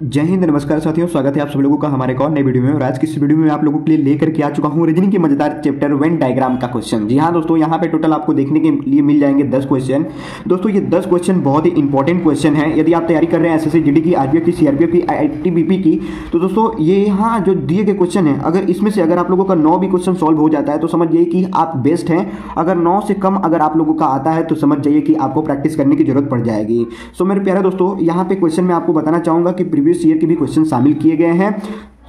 जय हिंद, नमस्कार साथियों। स्वागत है आप सभी लोगों का हमारे एक और नए वीडियो में। और आज की इस वीडियो में आप लोगों के लिए लेकर के आ चुका हूं रीजनिंग के मजेदार चैप्टर वेन डायग्राम का क्वेश्चन। जी हां दोस्तों, यहां पे टोटल आपको देखने के लिए मिल जाएंगे 10 क्वेश्चन। दोस्तों ये 10 क्वेश्चन बहुत ही इंपॉर्टेंट क्वेश्चन है। यदि आप तैयारी कर रहे हैं एसएससी जीडी की, आरपीएफ की, सीआरपीएफ की, आईटीबीपी की, तो दोस्तों ये यहाँ जो दिए गए क्वेश्चन है, अगर इसमें से अगर आप लोगों का 9 भी क्वेश्चन सॉल्व हो जाता है तो समझ जाइए कि आप बेस्ट हैं। अगर 9 से कम अगर आप लोगों का आता है तो समझ जाइए कि आपको प्रैक्टिस करने की जरूरत पड़ जाएगी। सो मेरे प्यारे दोस्तों, यहाँ पे क्वेश्चन में आपको बताना चाहूंगा कि प्रीवियस ईयर के भी क्वेश्चन शामिल किए गए हैं।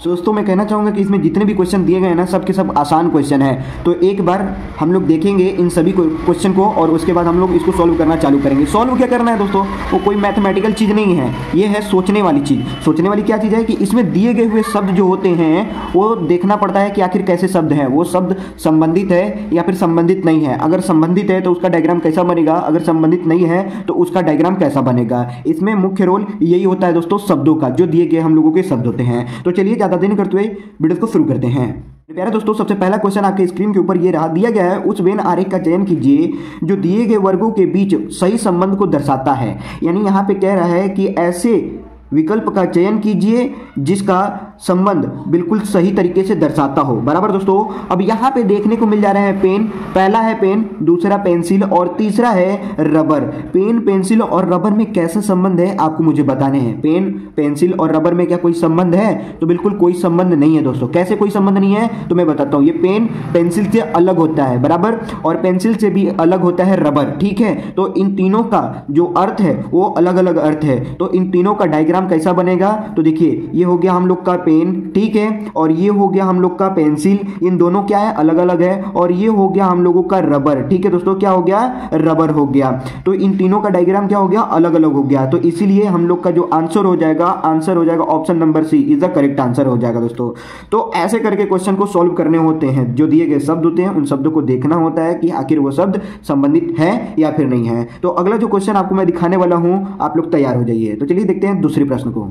दोस्तों मैं कहना चाहूँगा कि इसमें जितने भी क्वेश्चन दिए गए हैं ना, सब के सब आसान क्वेश्चन है। तो एक बार हम लोग देखेंगे इन सभी क्वेश्चन को और उसके बाद हम लोग इसको सॉल्व करना चालू करेंगे। सॉल्व क्या करना है दोस्तों, वो कोई मैथमेटिकल चीज़ नहीं है, ये है सोचने वाली चीज़। सोचने वाली क्या चीज़ है कि इसमें दिए गए हुए शब्द जो होते हैं वो देखना पड़ता है कि आखिर कैसे शब्द हैं, वो शब्द संबंधित है या फिर संबंधित नहीं है। अगर संबंधित है तो उसका डायग्राम कैसा बनेगा, अगर संबंधित नहीं है तो उसका डायग्राम कैसा बनेगा। इसमें मुख्य रोल यही होता है दोस्तों, शब्दों का, जो दिए गए हम लोगों के शब्द होते हैं। तो चलिए ज़्यादा देर करते हुए वीडियो को शुरू करते हैं। प्यारे दोस्तों, सबसे पहला क्वेश्चन आपके स्क्रीन के ऊपर ये रहा, दिया गया है उस वेन आरेख का चयन कीजिए जो दिए गए वर्गों के बीच सही संबंध को दर्शाता है। यानी यहाँ पे कह रहा है कि ऐसे विकल्प का चयन कीजिए जिसका संबंध बिल्कुल सही तरीके से दर्शाता हो। बराबर दोस्तों, अब यहाँ पे देखने को मिल जा रहा है पेन, पहला है पेन, दूसरा पेंसिल और तीसरा है रबर। पेन, पेंसिल और रबर में कैसा संबंध है आपको मुझे बताने हैं। पेन, पेंसिल और रबर में क्या कोई संबंध है? तो बिल्कुल कोई संबंध नहीं है दोस्तों। कैसे कोई संबंध नहीं है तो मैं बताता हूँ। ये पेन पेंसिल से अलग होता है, बराबर, और पेंसिल से भी अलग होता है रबर, ठीक है। तो इन तीनों का जो अर्थ है वो अलग अलग अर्थ है। तो इन तीनों का डायग्राम कैसा बनेगा, तो देखिए ये हो गया हम लोग का पेन, ठीक है, और ये हो गया हम लोग का पेंसिल, इन दोनों क्या है, अलग अलग है। और ये हो गया हम लोगों का रबर, ठीक है दोस्तों, क्या हो गया, रबर हो गया। तो इन तीनों का डायग्राम क्या हो गया, अलग अलग हो गया। तो इसीलिए हम लोग का जो आंसर हो जाएगा option number C is the correct answer हो जाएगा दोस्तों। तो ऐसे करके क्वेश्चन को सॉल्व करने होते हैं। जो दिए गए शब्द होते हैं उन शब्दों को देखना होता है कि आखिर वो शब्द संबंधित है या फिर नहीं है। तो अगला जो क्वेश्चन आपको मैं दिखाने वाला हूं, आप लोग तैयार हो जाइए। तो चलिए देखते हैं दूसरे प्रश्न को।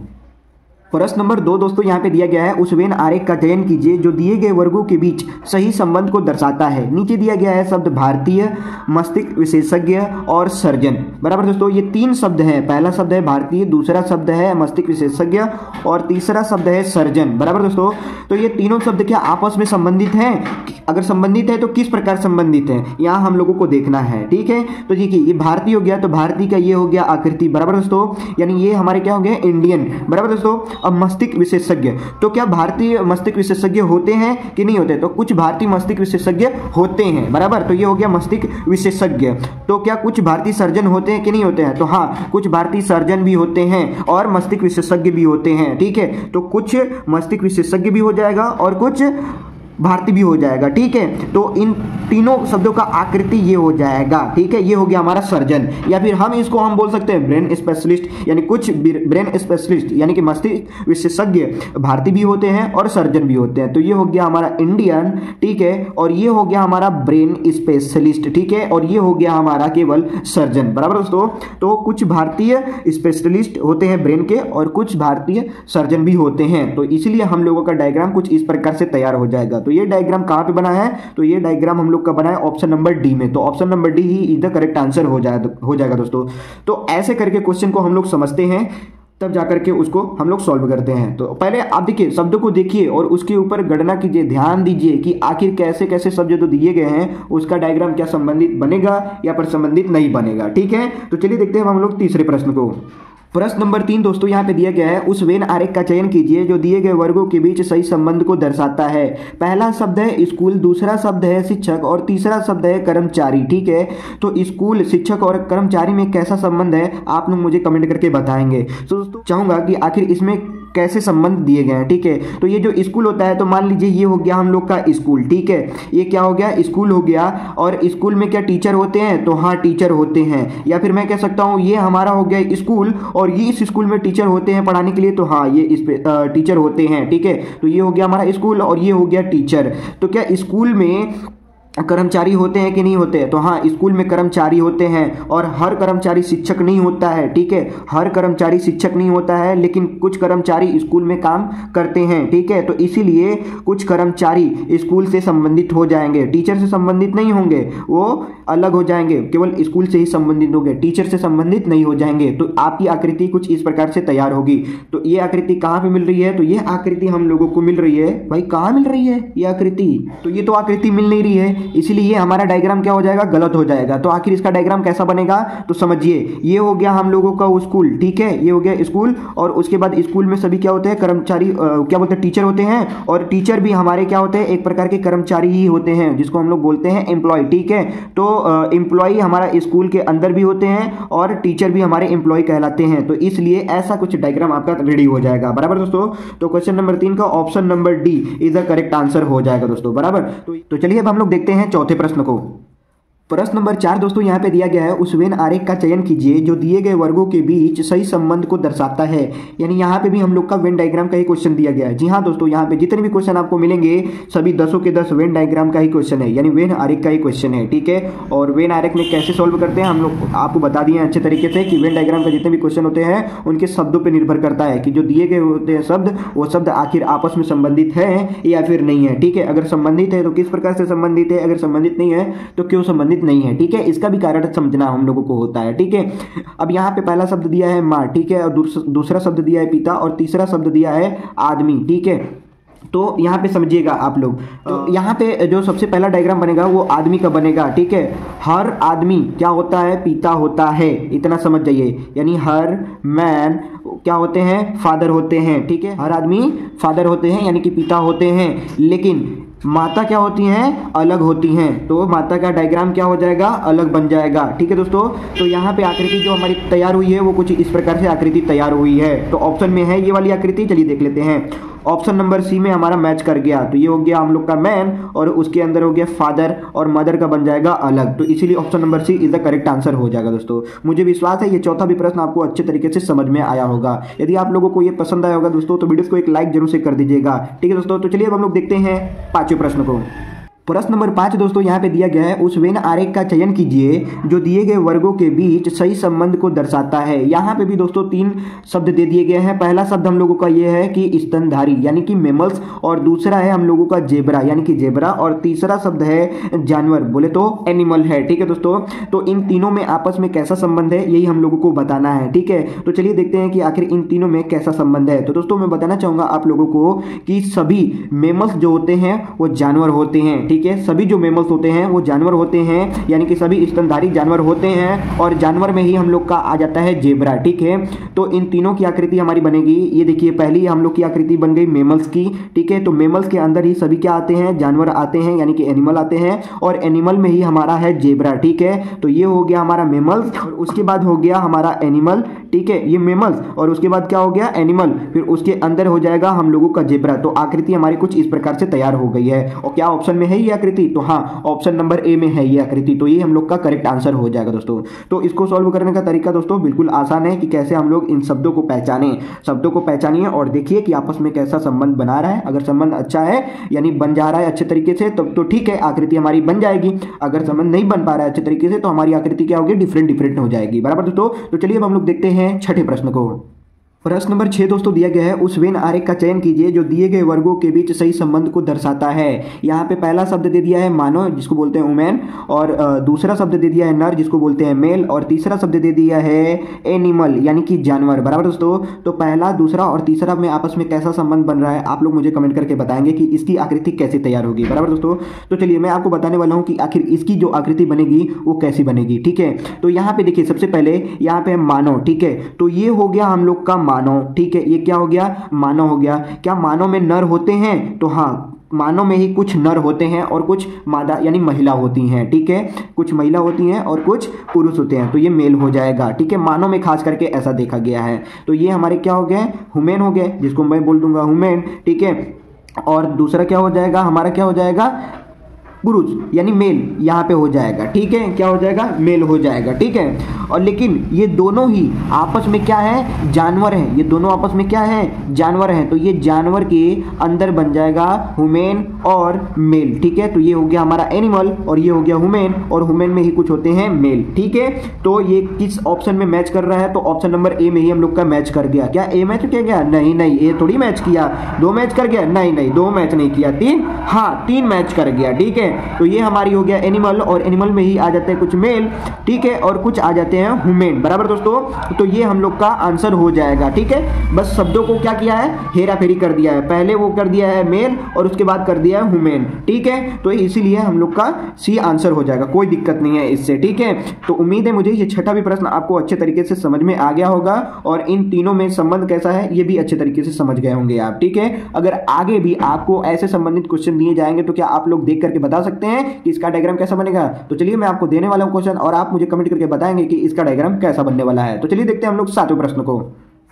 प्रश्न नंबर 2 दोस्तों यहाँ पे दिया गया है, उस वेन आरेख का चयन कीजिए जो दिए गए वर्गों के बीच सही संबंध को दर्शाता है। नीचे दिया गया है शब्द भारतीय, मस्तिष्क विशेषज्ञ और सर्जन। बराबर दोस्तों, ये 3 शब्द हैं। पहला शब्द है भारतीय, दूसरा शब्द है मस्तिष्क विशेषज्ञ और तीसरा शब्द है सर्जन। बराबर दोस्तों, तो ये तीनों शब्द क्या आपस में संबंधित हैं? अगर संबंधित है तो किस प्रकार संबंधित है, यहाँ हम लोगों को देखना है, ठीक है। तो देखिए ये भारतीय हो गया, तो भारतीय का ये हो गया आकृति, बराबर दोस्तों, यानी ये हमारे क्या हो गया, इंडियन। बराबर दोस्तों, अब मस्तिष्क विशेषज्ञ, तो क्या भारतीय मस्तिष्क विशेषज्ञ होते हैं कि नहीं होते? तो कुछ भारतीय मस्तिष्क विशेषज्ञ होते हैं, बराबर। तो ये हो गया मस्तिष्क विशेषज्ञ। तो क्या कुछ भारतीय सर्जन होते हैं कि नहीं होते हैं? तो हाँ, कुछ भारतीय सर्जन भी होते हैं और मस्तिष्क विशेषज्ञ भी होते हैं, ठीक है। तो कुछ मस्तिष्क विशेषज्ञ भी हो जाएगा और कुछ भारतीय भी हो जाएगा, ठीक है। तो इन तीनों शब्दों का आकृति ये हो जाएगा, ठीक है। ये हो गया हमारा सर्जन, या फिर हम बोल सकते हैं ब्रेन स्पेशलिस्ट, यानी कुछ ब्रेन स्पेशलिस्ट यानी कि मस्तिष्क विशेषज्ञ भारतीय भी होते हैं और सर्जन भी होते हैं। तो ये हो गया हमारा इंडियन, ठीक है, और ये हो गया हमारा ब्रेन स्पेशलिस्ट, ठीक है, और ये हो गया हमारा केवल सर्जन। बराबर दोस्तों, तो कुछ भारतीय स्पेशलिस्ट होते हैं ब्रेन के और कुछ भारतीय सर्जन भी होते हैं। तो इसलिए हम लोगों का डायग्राम कुछ इस प्रकार से तैयार हो जाएगा। तो ये डायग्राम कहां पे बना है, तो ये डायग्राम हम लोग का बना है ऑप्शन नंबर डी में। तो option number D he is the correct answer हो जाएगा दोस्तों। तो ऐसे करके क्वेश्चन को हम लोग समझते हैं, तब जाकर के उसको हम लोग सॉल्व करते हैं। तो पहले आप देखिए, शब्दों को देखिए और उसके ऊपर गणना कीजिए, ध्यान दीजिए कि आखिर कैसे कैसे शब्द जो दिए गए हैं उसका डायग्राम क्या संबंधित बनेगा या पर संबंधित नहीं बनेगा, ठीक है। तो चलिए देखते हैं हम लोग तीसरे प्रश्न को। प्रश्न नंबर 3 दोस्तों यहाँ पे दिया गया है, उस वेन आरेख का चयन कीजिए जो दिए गए वर्गों के बीच सही संबंध को दर्शाता है। पहला शब्द है स्कूल, दूसरा शब्द है शिक्षक और तीसरा शब्द है कर्मचारी, ठीक है। तो स्कूल, शिक्षक और कर्मचारी में कैसा संबंध है आप लोग मुझे कमेंट करके बताएंगे। तो दोस्तों चाहूंगा कि आखिर इसमें कैसे संबंध दिए गए हैं, ठीक है। तो ये जो स्कूल होता है, तो मान लीजिए ये हो गया हम लोग का स्कूल, ठीक है। ये क्या हो गया, स्कूल हो गया। और स्कूल में क्या टीचर होते हैं, तो हाँ टीचर होते हैं। या फिर मैं कह सकता हूँ ये हमारा हो गया स्कूल और ये इस स्कूल में टीचर होते हैं पढ़ाने के लिए, तो हाँ ये इस पे टीचर होते हैं, ठीक है। तो ये हो गया हमारा स्कूल और ये हो गया टीचर। तो क्या स्कूल में कर्मचारी होते हैं कि नहीं होते हैं? तो हाँ, स्कूल में कर्मचारी होते हैं और हर कर्मचारी शिक्षक नहीं होता है, ठीक है। हर कर्मचारी शिक्षक नहीं होता है, लेकिन कुछ कर्मचारी स्कूल में काम करते हैं, ठीक है। तो इसीलिए कुछ कर्मचारी स्कूल से संबंधित हो जाएंगे, टीचर से संबंधित नहीं होंगे, वो अलग हो जाएंगे, केवल स्कूल से ही संबंधित होंगे, टीचर से संबंधित नहीं हो जाएंगे। तो आपकी आकृति कुछ इस प्रकार से तैयार होगी। तो ये आकृति कहाँ पे मिल रही है? तो ये आकृति हम लोगों को मिल रही है, भाई कहाँ मिल रही है ये आकृति? तो ये तो आकृति मिल नहीं रही है, इसलिए ये हमारा डायग्राम क्या हो जाएगा? गलत हो जाएगा। तो आखिर इसका डायग्राम कैसा बनेगा? तो समझिए, ये हो गया हम लोगों का स्कूल, ठीक है, ये हो गया स्कूल। और उसके बाद स्कूल में सभी क्या होते हैं? कर्मचारी, क्या बोलते हैं? टीचर होते हैं। और टीचर भी हमारे क्या होते हैं? एक प्रकार के कर्मचारी ही होते हैं, जिसको हम लोग बोलते हैं एम्प्लॉय, ठीक है। तो एम्प्लॉय हमारा स्कूल के अंदर भी होते हैं और टीचर भी हमारे एम्प्लॉय कहलाते हैं। तो इसलिए ऐसा कुछ डायग्राम आपका रेडी हो जाएगा, बराबर दोस्तों। तो क्वेश्चन नंबर 3 का option number D is the correct answer हो जाएगा दोस्तों, बराबर। तो चलिए अब हम लोग देखते हैं चौथे प्रश्न को। प्रश्न नंबर 4 दोस्तों यहाँ पे दिया गया है, उस वेन आरेख का चयन कीजिए जो दिए गए वर्गों के बीच सही संबंध को दर्शाता है। यानी यहाँ पे भी हम लोग का वेन डायग्राम का ही क्वेश्चन दिया गया है। जी हाँ दोस्तों, यहाँ पे जितने भी क्वेश्चन आपको मिलेंगे सभी 10 के 10 वेन डायग्राम का ही क्वेश्चन है, यानी वेन आरेख का ही क्वेश्चन है, ठीक है। और वेन आरेख में कैसे सॉल्व करते हैं हम लोग आपको बता दिए अच्छे तरीके से कि वेन डायग्राम का जितने भी क्वेश्चन होते हैं उनके शब्दों पर निर्भर करता है कि जो दिए गए होते हैं शब्द, वो शब्द आखिर आपस में संबंधित है या फिर नहीं है, ठीक है। अगर संबंधित है तो किस प्रकार से संबंधित है, अगर संबंधित नहीं है तो क्यों संबंधित नहीं है, ठीक है। इसका भी कारण समझना हम लोगों को होता है, ठीक है। अब यहाँ पे पहला शब्द दिया है माँ, ठीक है, और दूसरा शब्द दिया है पिता और तीसरा शब्द दिया है आदमी, ठीक है। तो यहाँ पे समझिएगा आप लोग, तो यहाँ पे जो सबसे पहला डायग्राम बनेगा वो आदमी का बनेगा, ठीक है। हर आदमी क्या होता है? पिता होता है, इतना समझ जाइए। यानी हर मैन क्या होते हैं? फादर होते हैं, ठीक है। हर आदमी फादर होते हैं यानी कि पिता होते हैं, लेकिन माता क्या होती हैं? अलग होती हैं। तो माता का डायग्राम क्या हो जाएगा? अलग बन जाएगा, ठीक है दोस्तों। तो यहाँ पे आकृति जो हमारी तैयार हुई है वो कुछ इस प्रकार से आकृति तैयार हुई है। तो ऑप्शन में है ये वाली आकृति, चलिए देख लेते हैं। ऑप्शन नंबर सी में हमारा मैच कर गया, तो ये हो गया हम लोग का मैन और उसके अंदर हो गया फादर और मदर का बन जाएगा अलग। तो इसीलिए option number C is the correct answer हो जाएगा दोस्तों। मुझे विश्वास है ये चौथा भी प्रश्न आपको अच्छे तरीके से समझ में आया होगा। यदि आप लोगों को ये पसंद आया होगा दोस्तों तो वीडियो को एक लाइक जरूर से कर दीजिएगा, ठीक है दोस्तों। तो चलिए अब हम लोग देखते हैं पांचवें प्रश्न को। प्रश्न नंबर 5 दोस्तों यहाँ पे दिया गया है, उस वेन आरेख का चयन कीजिए जो दिए गए वर्गों के बीच सही संबंध को दर्शाता है। यहाँ पे भी दोस्तों 3 शब्द दे दिए गए हैं। पहला शब्द हम लोगों का ये है कि स्तनधारी यानी कि मेमल्स, और दूसरा है हम लोगों का जेबरा यानी कि जेबरा, और तीसरा शब्द है जानवर, बोले तो एनिमल है, ठीक है दोस्तों। तो इन तीनों में आपस में कैसा संबंध है यही हम लोगों को बताना है, ठीक है। तो चलिए देखते हैं कि आखिर इन तीनों में कैसा संबंध है। तो दोस्तों मैं बताना चाहूंगा आप लोगों को कि सभी मेमल्स जो होते हैं वो जानवर होते हैं, ठीक है। सभी जो मेमल्स होते हैं वो जानवर होते हैं, यानी कि सभी स्तनधारी जानवर होते हैं, और जानवर में ही हम लोग का आ जाता है जेबरा, ठीक है। तो इन तीनों की आकृति हमारी बनेगी, ये देखिए पहली हम लोग की आकृति बन गई मेमल्स की, ठीक है। तो मेमल्स के अंदर ही सभी क्या आते हैं? जानवर आते हैं, यानी कि एनिमल आते हैं, और एनिमल में ही हमारा है जेबरा, ठीक है। तो ये हो गया हमारा मेमल्स, और उसके बाद हो गया हमारा एनिमल, ठीक है। ये मेमल्स और उसके बाद क्या हो गया? एनिमल, फिर उसके अंदर हो जाएगा हम लोगों का जेबरा। तो आकृति हमारी कुछ इस प्रकार से तैयार हो गई है। और क्या ऑप्शन में है ये आकृति? तो हाँ, ऑप्शन नंबर ए में है ये आकृति। तो ये हम लोग का करेक्ट आंसर हो जाएगा दोस्तों। तो इसको सॉल्व करने का तरीका दोस्तों बिल्कुल आसान है कि कैसे हम लोग इन शब्दों को पहचानें। शब्दों को पहचानिए और देखिए कि आपस में कैसा संबंध बना रहा है। अगर संबंध अच्छा है यानी बन जा रहा है अच्छे तरीके से तब तो ठीक है, आकृति हमारी बन जाएगी। अगर संबंध नहीं बन पा रहा है अच्छे तरीके से तो हमारी आकृति क्या होगी? डिफरेंट हो जाएगी, बराबर दोस्तों। तो चलिए अब हम लोग देखते हैं छठे प्रश्न को। प्रश्न नंबर 6 दोस्तों दिया गया है, उस वेन आरेख का चयन कीजिए जो दिए गए वर्गों के बीच सही संबंध को दर्शाता है। यहाँ पे पहला शब्द दे दिया है मानव जिसको बोलते हैं वुमेन, और दूसरा शब्द दे दिया है नर जिसको बोलते हैं मेल, और तीसरा शब्द दे दिया है एनिमल यानी कि जानवर, बराबर दोस्तों। तो पहला, दूसरा और तीसरा में आपस में कैसा संबंध बन रहा है आप लोग मुझे कमेंट करके बताएंगे कि इसकी आकृति कैसे तैयार होगी, बराबर दोस्तों। तो चलिए मैं आपको बताने वाला हूँ कि आखिर इसकी जो आकृति बनेगी वो कैसी बनेगी, ठीक है। तो यहाँ पे देखिए सबसे पहले यहाँ पे मानव, ठीक है। तो ये हो गया हम लोग का मानव, ठीक है। ये क्या हो गया? मानव हो गया। क्या मानव में नर होते हैं? तो हाँ, मानव में ही कुछ नर होते हैं और कुछ मादा यानी महिला होती हैं, ठीक है। कुछ महिला होती हैं और कुछ पुरुष होते हैं, तो ये मेल हो जाएगा, ठीक है। मानव में खास करके ऐसा देखा गया है। तो ये हमारे क्या हो गए? ह्यूमन हो गए, जिसको मैं बोल दूंगा ह्यूमन, ठीक है। और दूसरा क्या हो जाएगा? हमारा क्या हो जाएगा? पुरुष यानी मेल यहाँ पे हो जाएगा, ठीक है, क्या हो जाएगा, मेल हो जाएगा, ठीक है। और लेकिन ये दोनों ही आपस में क्या है, जानवर हैं, ये दोनों आपस में क्या है, जानवर हैं, तो ये जानवर के अंदर बन जाएगा हुमेन और मेल, ठीक है। तो ये हो गया हमारा एनिमल और ये हो गया हुमेन, और हुमेन में ही कुछ होते हैं मेल, ठीक है। तो ये किस ऑप्शन में मैच कर रहा है, तो ऑप्शन नंबर ए में ही हम लोग का मैच कर गया। क्या ए मैच किया गया, नहीं नहीं, ए थोड़ी मैच किया। दो मैच कर गया, नहीं नहीं, दो मैच नहीं किया, तीन, हाँ तीन मैच कर गया, ठीक है। तो ये हमारी हो गया एनिमल, और एनिमल में ही आ जाते हैं कुछ मेल, ठीक है, और कुछ आ जाते हैं हुमेन, बराबर दोस्तों। तो ये हम लोग का आंसर हो जाएगा, ठीक है। बस शब्दों को क्या किया है, हेरा फेरी कर दिया है, पहले वो कर दिया है मेल और उसके बाद कर दिया है हुमेन, ठीक है। तो इसीलिए हम लोग का सी आंसर हो जाएगा, कोई दिक्कत नहीं है इससे, ठीक है। तो उम्मीद है मुझे ये छठा भी प्रश्न आपको अच्छे तरीके से समझ में आ गया होगा, और इन तीनों में संबंध कैसा है ये भी अच्छे तरीके से समझ गए होंगे आप, ठीक है। अगर आगे भी आपको ऐसे संबंधित क्वेश्चन दिए जाएंगे तो क्या आप लोग देख करके बता सकते हैं कि इसका डायग्राम कैसा बनेगा। तो चलिए मैं आपको देने वाला हूं क्वेश्चन और आप मुझे कमेंट करके बताएंगे कि इसका डायग्राम कैसा बनने वाला है। तो चलिए देखते हैं हम लोग सातवें प्रश्न को।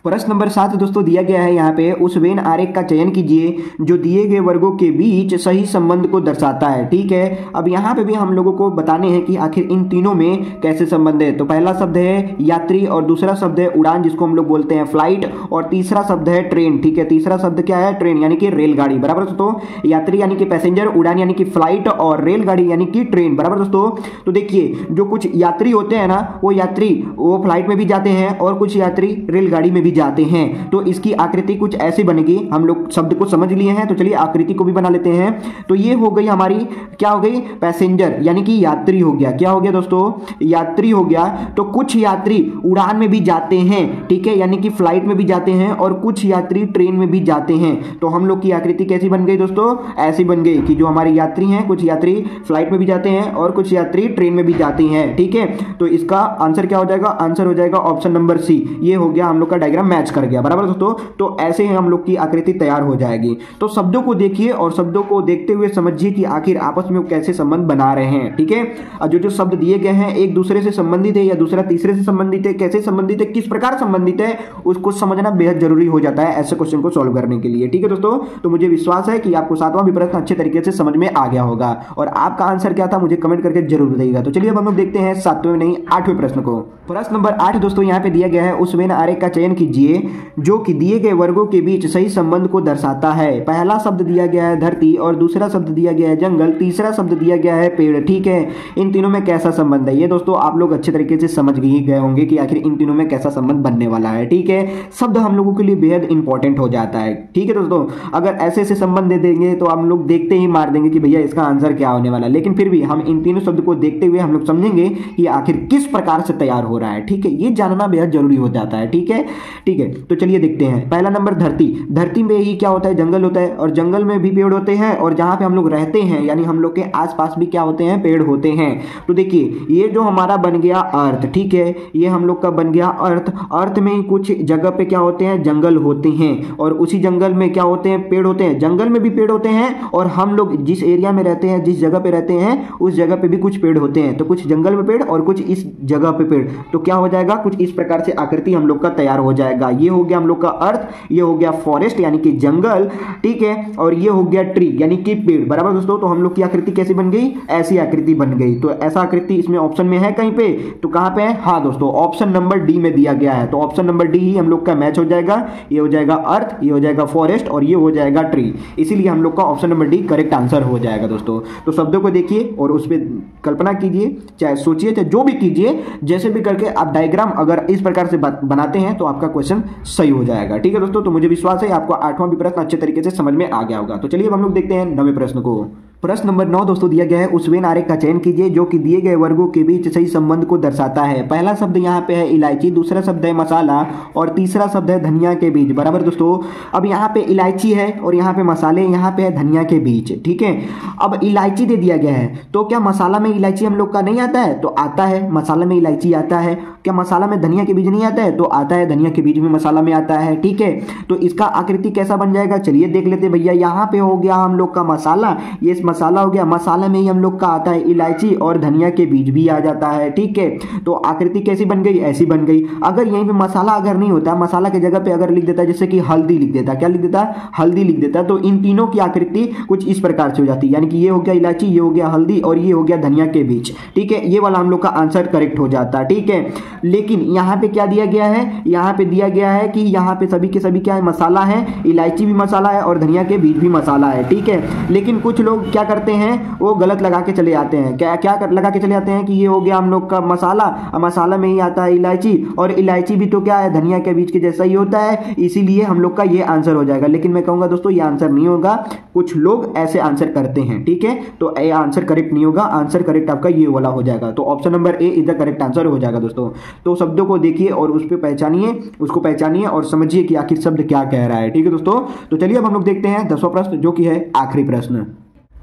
प्रश्न नंबर 7 दोस्तों दिया गया है यहाँ पे, उस वेन आरेख का चयन कीजिए जो दिए गए वर्गों के बीच सही संबंध को दर्शाता है, ठीक है। अब यहाँ पे भी हम लोगों को बताने हैं कि आखिर इन तीनों में कैसे संबंध है। तो पहला शब्द है यात्री, और दूसरा शब्द है उड़ान जिसको हम लोग बोलते हैं फ्लाइट, और तीसरा शब्द है ट्रेन, ठीक है। तीसरा शब्द क्या है, ट्रेन यानी कि रेलगाड़ी, बराबर दोस्तों। यात्री यानी कि पैसेंजर, उड़ान यानी कि फ्लाइट, और रेलगाड़ी यानी कि ट्रेन, बराबर दोस्तों। तो देखिए जो कुछ यात्री होते हैं ना, वो यात्री वो फ्लाइट में भी जाते हैं और कुछ यात्री रेलगाड़ी में जाते हैं। तो इसकी आकृति कुछ ऐसी बनेगी, हम लोग शब्द को समझ लिए हैं तो चलिए आकृति को भी बना लेते हैं। तो ये हो गई हमारी, क्या हो गई, पैसेंजर यानी कि यात्री हो गया, क्या हो गया दोस्तों, यात्री हो गया। तो कुछ यात्री उड़ान में भी जाते हैं, ठीक है, यानी कि फ्लाइट में भी जाते हैं, और कुछ यात्री ट्रेन में भी जाते हैं। तो हम लोग की आकृति कैसी बन गई दोस्तों, ऐसी बन गई कि जो हमारे यात्री हैं, कुछ यात्री फ्लाइट में भी जाते हैं और कुछ यात्री ट्रेन में भी जाते हैं, ठीक है। तो इसका आंसर क्या हो जाएगा, आंसर हो जाएगा ऑप्शन नंबर सी। ये हो गया हम लोग का डायग्राम मैच कर गया, बराबर दोस्तों। तो ऐसे ही हम लोग की आकृति तैयार हो जाएगी। तो शब्दों को देखिए और शब्दों को देखते हुए समझिए कि आखिर आपस में कैसे संबंध बना रहे हैं, ठीक है। और जो जो शब्द दिए गए हैं एक दूसरे से संबंधित है या दूसरा तीसरे से संबंधित है, कैसे संबंधित है, किस प्रकार संबंधित है, उसको समझना बेहद जरूरी हो जाता है ऐसे क्वेश्चन को सॉल्व करने के लिए, ठीक है दोस्तों। तो मुझे विश्वास है कि आपको सातवां भी प्रश्न अच्छे तरीके से समझ में आ गया होगा, और आपका आंसर क्या था मुझे कमेंट करके जरूर बताइएगा। तो चलिए अब हम लोग देखते हैं सातवें नहीं आठवें प्रश्न को। प्रश्न नंबर 8 दोस्तों यहाँ पे दिया गया है, उस वेन आरेख का चयन कीजिए जो कि दिए गए वर्गों के बीच सही संबंध को दर्शाता है। पहला शब्द दिया गया है धरती, और दूसरा शब्द दिया गया है जंगल, तीसरा शब्द दिया गया है पेड़, ठीक है। इन तीनों में कैसा संबंध है, ये दोस्तों आप लोग अच्छे तरीके से समझ ही गए होंगे कि आखिर इन तीनों में कैसा संबंध बनने वाला है, ठीक है। शब्द हम लोगों के लिए बेहद इंपॉर्टेंट हो जाता है, ठीक है दोस्तों। अगर ऐसे ऐसे संबंध दे देंगे तो हम लोग देखते ही मार देंगे कि भैया इसका आंसर क्या होने वाला है, लेकिन फिर भी हम इन तीनों शब्द को देखते हुए हम लोग समझेंगे कि आखिर किस प्रकार से तैयार हो रहा है, ठीक है। ये जानना बेहद जरूरी हो जाता है, ठीक है, ठीक है। तो चलिए देखते हैं। पहला नंबर धरती, धरती में ही क्या होता है, जंगल होता है, और जंगल में भी पेड़ होते हैं, और जहां पे हम लोग रहते हैं यानी हम लोग के आसपास भी क्या होते हैं, पेड़ होते हैं। तो देखिए ये जो हमारा बन गया अर्थ, ठीक है, ये हम लोग का बन गया अर्थ। अर्थ में कुछ जगह पे क्या होते हैं, जंगल होते हैं, और उसी जंगल में क्या होते हैं, पेड़ होते हैं। जंगल में भी पेड़ होते हैं, और हम लोग जिस एरिया में रहते हैं, जिस जगह पे रहते हैं, उस जगह पे भी कुछ पेड़ होते हैं। तो कुछ जंगल में पेड़ और कुछ इस जगह पे पेड़, तो क्या हो जाएगा, कुछ इस प्रकार से आकृति हम लोग का तैयार हो जाएगा। ये हो गया हम लोग का अर्थ, ये हो गया फॉरेस्ट यानी कि जंगल, ठीक है, और ये हो गया ट्री यानी कि पेड़, बराबर दोस्तों। तो हम लोग की आकृति कैसी बन गई, ऐसी आकृति बन गई। तो ऐसा आकृति इसमें ऑप्शन में है कहीं पे, तो कहां पे है, हाँ दोस्तों ऑप्शन नंबर डी में दिया गया है। तो ऑप्शन नंबर डी ही हम लोग का मैच हो जाएगा। ये हो जाएगा अर्थ, ये हो जाएगा फॉरेस्ट, और ये हो जाएगा ट्री। इसीलिए हम लोग का option number D correct answer हो जाएगा दोस्तों। तो शब्दों को देखिए और उस पर कल्पना कीजिए, चाहे सोचिए, चाहे जो भी कीजिए, जैसे भी करके आप डायग्राम अगर इस प्रकार से बनाते हैं तो आपका क्वेश्चन सही हो जाएगा, ठीक है दोस्तों। तो मुझे विश्वास है आपको आठवां भी प्रश्न अच्छे तरीके से समझ में आ गया होगा। तो चलिए अब हम लोग देखते हैं नवें प्रश्न को। प्रश्न नंबर 9 दोस्तों दिया गया है, उस वेन आरेख का चयन कीजिए जो कि दिए गए वर्गों के बीच सही संबंध को दर्शाता है। पहला शब्द यहाँ पे है इलायची, दूसरा शब्द है मसाला, और तीसरा शब्द है धनिया के बीज, बराबर दोस्तों। अब यहाँ पे इलायची है और यहाँ पे मसाले, यहाँ पे है धनिया के बीज, ठीक है। अब इलायची दे दिया गया है, तो क्या मसाला में इलायची हम लोग का नहीं आता है, तो आता है, मसाला में इलायची आता है। क्या मसाला में धनिया के बीज नहीं आता है, तो आता है, धनिया के बीज में मसाला में आता है, ठीक है। तो इसका आकृति कैसा बन जाएगा, चलिए देख लेते भैया। यहाँ पे हो गया हम लोग का मसाला, ये इस मसाला हो गया, मसाला में ही हम लोग का आता है इलायची और धनिया के बीज भी आ जाता है। ठीक है, तो आकृति कैसी बन गई, ऐसी बन गई। अगर यहीं पे मसाला अगर नहीं होता, मसाला की जगह पे अगर लिख देता जैसे कि हल्दी लिख देता, क्या लिख देता, हल्दी लिख देता, तो इन तीनों की आकृति कुछ इस प्रकार से हो जाती है, यानी कि ये हो गया इलायची, ये हो गया हल्दी और ये हो गया धनिया के बीज। ठीक है, ये वाला हम लोग का आंसर करेक्ट हो जाता है। ठीक है, लेकिन यहाँ पे क्या दिया गया है, यहाँ पे दिया गया है कि यहाँ पे सभी के सभी क्या है, मसाला है, इलायची भी मसाला है और धनिया के बीज भी मसाला है। ठीक है, लेकिन कुछ लोग क्या करते हैं, वो गलत लगा के चले जाते हैं। क्या क्या लगा के चले जाते हैं कि ये हो गया हम लोग का मसाला, मसाला में ही आता है इलायची और इलायची भी तो क्या है, धनिया के बीज के जैसा ही होता है, इसीलिए हम लोग का ये आंसर हो जाएगा। लेकिन मैं कहूंगा दोस्तों ये आंसर नहीं होगा, कुछ लोग ऐसे आंसर करते हैं। ठीक है, तो ये आंसर करेक्ट नहीं होगा, आंसर करेक्ट आपका ये वाला हो जाएगा। तो option number A is the correct answer हो जाएगा दोस्तों। तो शब्दों को देखिए और उस पर पहचानिए, उसको पहचानिए और समझिए कि आखिर शब्द क्या कह रहा है। ठीक है दोस्तों, तो चलिए अब हम लोग देखते हैं 10वां प्रश्न, जो कि है आखिरी प्रश्न।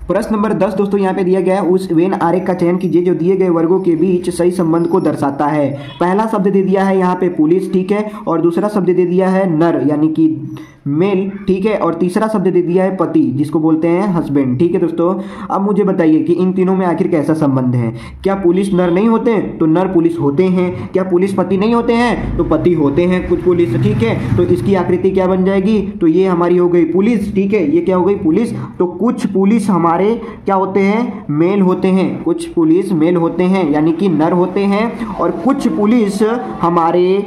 प्रश्न नंबर 10 दोस्तों यहाँ पे दिया गया है, उस वेन आरेख का चयन कीजिए जो दिए गए वर्गों के बीच सही संबंध को दर्शाता है। पहला शब्द दे दिया है यहाँ पे पुलिस, ठीक है, और दूसरा शब्द दे दिया है नर यानी कि मेल, ठीक है, और तीसरा शब्द दे दिया है पति जिसको बोलते हैं हस्बैंड। ठीक है दोस्तों, अब मुझे बताइए कि इन तीनों में आखिर कैसा संबंध है। क्या पुलिस नर नहीं होते हैं तो नर पुलिस होते हैं, क्या पुलिस पति नहीं होते हैं तो पति होते हैं कुछ पुलिस। ठीक है, तो इसकी आकृति क्या बन जाएगी, तो ये हमारी हो गई पुलिस। ठीक है, ये क्या हो गई पुलिस। तो कुछ पुलिस हमारे क्या होते हैं, मेल होते हैं, कुछ पुलिस मेल होते हैं यानी कि नर होते हैं, और कुछ पुलिस हमारे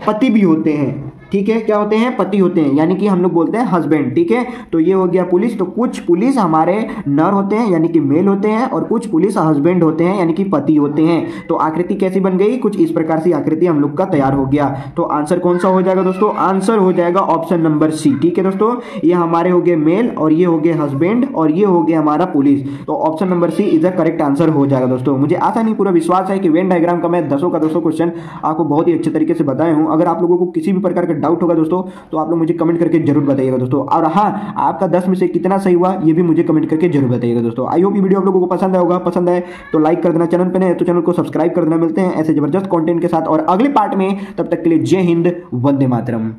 पति भी होते हैं। ठीक है, क्या होते हैं, पति होते हैं, यानी कि हम लोग बोलते हैं हस्बैंड। ठीक है, तो ये हो गया पुलिस। तो कुछ पुलिस हमारे नर होते हैं यानी कि मेल होते हैं, और कुछ पुलिस हस्बैंड होते हैं यानी कि पति होते हैं। तो आकृति कैसी बन गई, कुछ इस प्रकार से आकृति हम लोग का तैयार हो गया। तो आंसर कौन सा हो जाएगा दोस्तों, आंसर हो जाएगा ऑप्शन नंबर सी। ठीक है दोस्तों, ये हमारे हो गए मेल और ये हो गए हस्बैंड और ये हो गया हमारा पुलिस। तो option number C is the correct answer हो जाएगा दोस्तों। मुझे आशा नहीं पूरा विश्वास है कि वेन डायग्राम का मैं 10 का 10 क्वेश्चन आपको बहुत ही अच्छे तरीके से बताया हूं। अगर आप लोगों को किसी भी प्रकार का डाउट होगा दोस्तों तो आप लोग मुझे कमेंट करके जरूर बताइएगा दोस्तों। और हाँ, आपका 10 में से कितना सही हुआ ये भी मुझे कमेंट करके जरूर बताइएगा दोस्तों। आई होप ये वीडियो आप लोगों को पसंद आएगा, पसंद आए तो लाइक कर देना, चैनल पे नए तो चैनल को सब्सक्राइब कर देना। मिलते हैं ऐसे जबरदस्त कंटेंट के साथ और अगले पार्ट में, तब तक के लिए जय हिंद, वंदे मातरम।